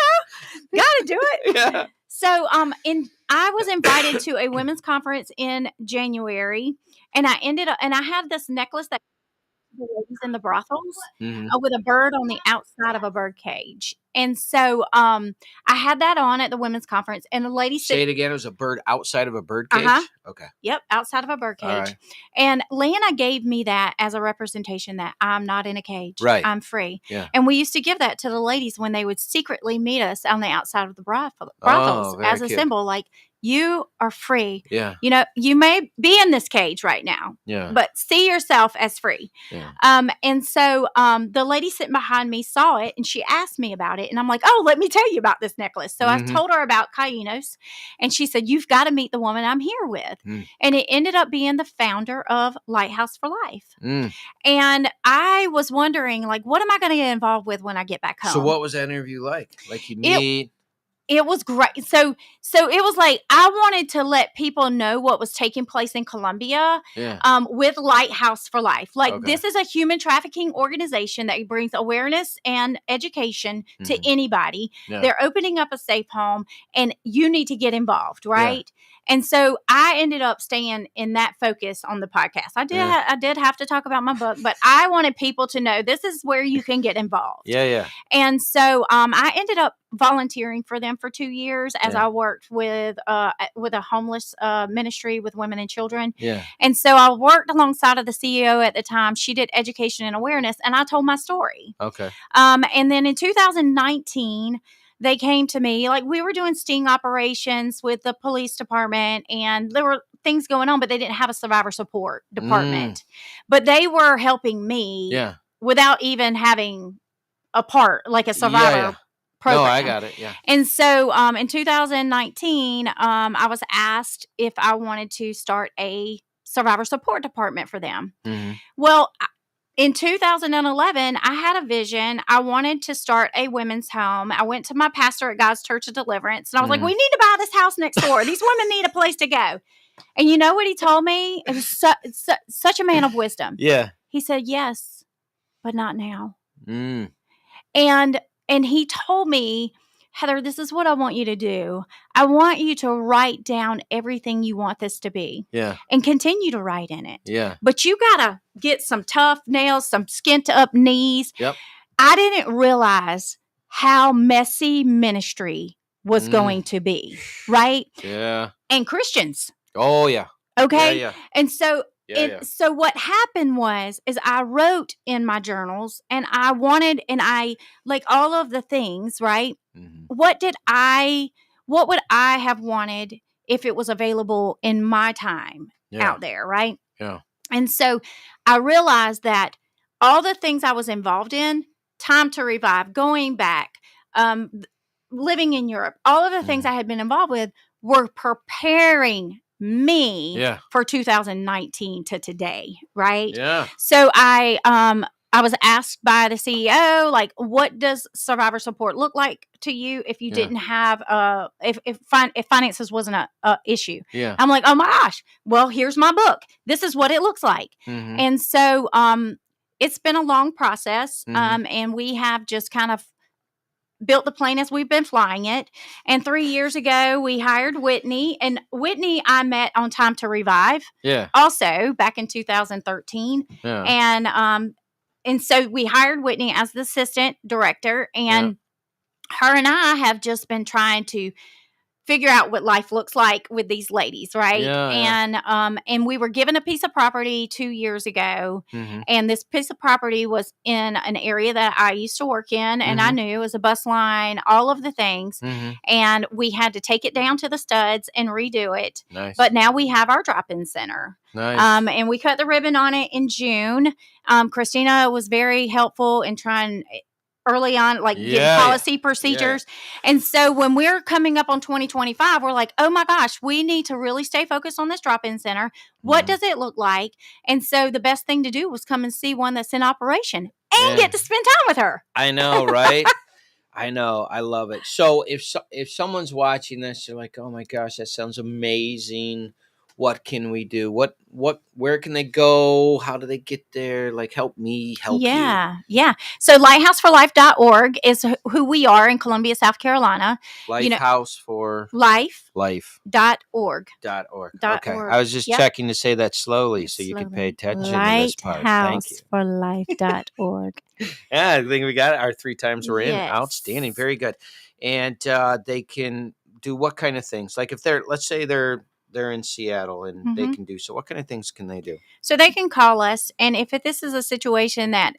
gotta do it. Yeah. So, I was invited to a women's conference in January, and I had this necklace that the ladies in the brothels with a bird on the outside of a bird cage. And so I had that on at the women's conference, and the lady said, say it again. It was a bird outside of a bird cage? Okay. Yep, outside of a bird cage. Right. And Lana gave me that as a representation that I'm not in a cage. Right. I'm free. Yeah. And we used to give that to the ladies when they would secretly meet us on the outside of the brothels as a symbol, like, you are free. Yeah. You may be in this cage right now. Yeah. But see yourself as free. Yeah. And so the lady sitting behind me saw it, and she asked me about it. And I'm like, oh, let me tell you about this necklace. So I told her about Kainos, and she said, you've got to meet the woman I'm here with. And it ended up being the founder of Lighthouse for Life. And I was wondering, like, what am I going to get involved with when I get back home? So what was that interview like? Like, you meet... It was great. So it was like, I wanted to let people know what was taking place in Colombia with Lighthouse for Life. Like, this is a human trafficking organization that brings awareness and education to anybody. Yeah. They're opening up a safe home, and you need to get involved, right? Yeah. And so I ended up staying in that focus on the podcast. I did have to talk about my book, but I wanted people to know this is where you can get involved. Yeah. And so I ended up volunteering for them for 2 years as I worked with a homeless ministry with women and children. Yeah. And so I worked alongside of the CEO at the time. She did education and awareness, and I told my story. Okay. And then in 2019, they came to me, like, we were doing sting operations with the police department, and there were things going on, but they didn't have a survivor support department. But they were helping me without even having a survivor program. No, I got it. Yeah. And so in 2019, I was asked if I wanted to start a survivor support department for them. Well, in 2011, I had a vision. I wanted to start a women's home. I went to my pastor at God's Church of Deliverance, and I was like, we need to buy this house next door. These women need a place to go. And you know what he told me? It was such a man of wisdom. Yeah. He said, yes, but not now. And he told me, Heather, this is what I want you to do. I want you to write down everything you want this to be. Yeah. And continue to write in it. Yeah. But you got to get some tough nails, some skint up knees. Yep. I didn't realize how messy ministry was going to be. Right? Yeah. And Christians. Oh, yeah. Okay. Yeah. And so so what happened is I wrote in my journals, and I like all of the things, right? What would I have wanted if it was available in my time out there, right? Yeah. And so I realized that all the things I was involved in, Time to Revive, going back, living in Europe, all of the things I had been involved with were preparing me for 2019 to today, right? Yeah. So I I was asked by the CEO, like, what does survivor support look like to you if you didn't have if finances wasn't a issue? Yeah. I'm like, oh my gosh, well, here's my book. This is what it looks like. And so it's been a long process. And we have just kind of built the plane as we've been flying it. And 3 years ago, we hired Whitney. And Whitney, I met on Time to Revive. Yeah. Also, back in 2013. Yeah. And so we hired Whitney as the assistant director. And her and I have just been trying to figure out what life looks like with these ladies, right? And we were given a piece of property 2 years ago, and this piece of property was in an area that I used to work in, and I knew it was a bus line, all of the things, and we had to take it down to the studs and redo it. Nice. But now we have our drop-in center. Nice. And we cut the ribbon on it in June. Christina was very helpful in trying early on, like getting policy procedures. And so when we're coming up on 2025, we're like, oh my gosh, we need to really stay focused on this drop-in center. What does it look like? And so the best thing to do was come and see one that's in operation and get to spend time with her. I know, right? I know. I love it. So if someone's watching this, they're like, oh my gosh, that sounds amazing. What can we do? Where can they go? How do they get there? Like, help me help you. Yeah. So lighthouseforlife.org is who we are in Columbia, South Carolina. Lighthouse for life.org. Okay. I was just checking to say that slowly so you can pay attention to this part. Thank you. Lightthouseforlife.org. Yeah, I think we got it. Our 3 times we're in. Outstanding. Very good. And they can do what kind of things? Like if let's say they're in Seattle and they can do so. What kind of things can they do? So they can call us, and if this is a situation that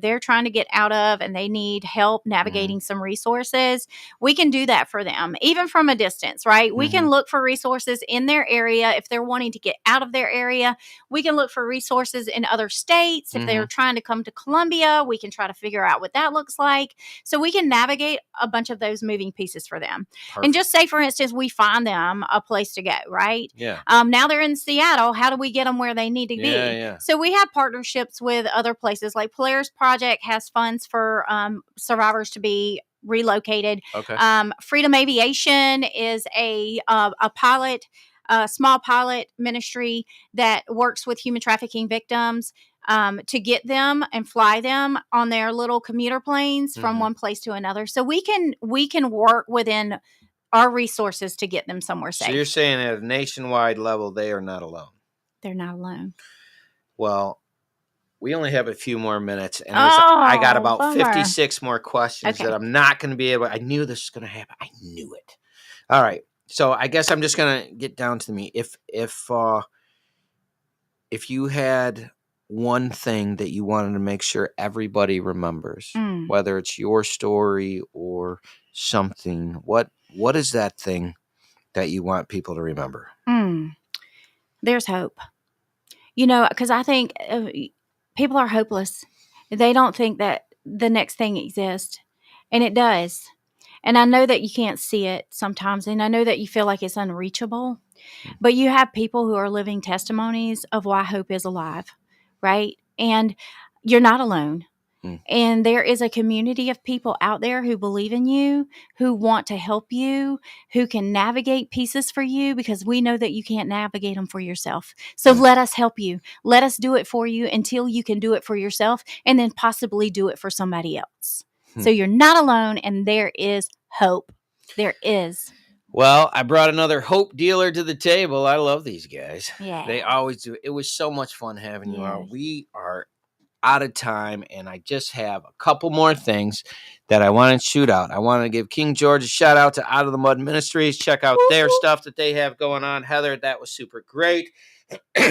they're trying to get out of and they need help navigating some resources, we can do that for them, even from a distance, right? We can look for resources in their area if they're wanting to get out of their area. We can look for resources in other states. If they're trying to come to Columbia, we can try to figure out what that looks like. So we can navigate a bunch of those moving pieces for them. Perfect. And just say, for instance, we find them a place to go, right? Yeah. Now they're in Seattle. How do we get them where they need to be? Yeah. So we have partnerships with other places. Like Polaris Project has funds for survivors to be relocated. Okay. Freedom Aviation is a pilot, small pilot ministry that works with human trafficking victims to get them and fly them on their little commuter planes from one place to another. So we can work within our resources to get them somewhere safe. So you're saying at a nationwide level, they are not alone. They're not alone. Well, we only have a few more minutes, and I got about 56 more questions that I'm not going to be able. I knew this was going to happen. I knew it. All right, so I guess I'm just going to get down to the meat. If you had one thing that you wanted to make sure everybody remembers, whether it's your story or something, what is that thing that you want people to remember? There's hope. Because I think people are hopeless. They don't think that the next thing exists, and it does. And I know that you can't see it sometimes, and I know that you feel like it's unreachable, but you have people who are living testimonies of why hope is alive, right? And you're not alone. And there is a community of people out there who believe in you, who want to help you, who can navigate pieces for you, because we know that you can't navigate them for yourself. So let us help you. Let us do it for you until you can do it for yourself, and then possibly do it for somebody else. So you're not alone, and there is hope. There is. Well, I brought another hope dealer to the table. I love these guys. Yeah. They always do. It was so much fun having you on. We are out of time, and I just have a couple more things that I want to shoot out. I want to give King George a shout out to Out of the Mud Ministries. Check out their stuff that they have going on. Heather, that was super great.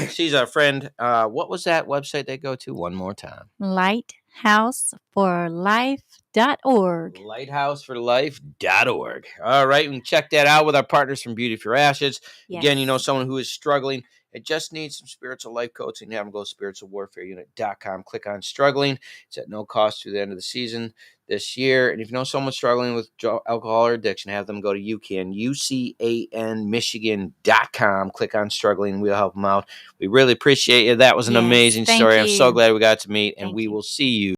She's a friend. What was that website they go to? One more time. Lighthouseforlife.org. Lighthouseforlife.org. All right. We can check that out with our partners from Beauty for Ashes. Yes. Again, someone who is struggling. and just need some spiritual life coaching, have them go to spiritualwarfareunit.com. Click on struggling. It's at no cost through the end of the season this year. And if you know someone struggling with alcohol or addiction, have them go to UCAN, Michigan.com. Click on struggling. We'll help them out. We really appreciate you. That was an amazing story. I'm so glad we got to meet, and we will see you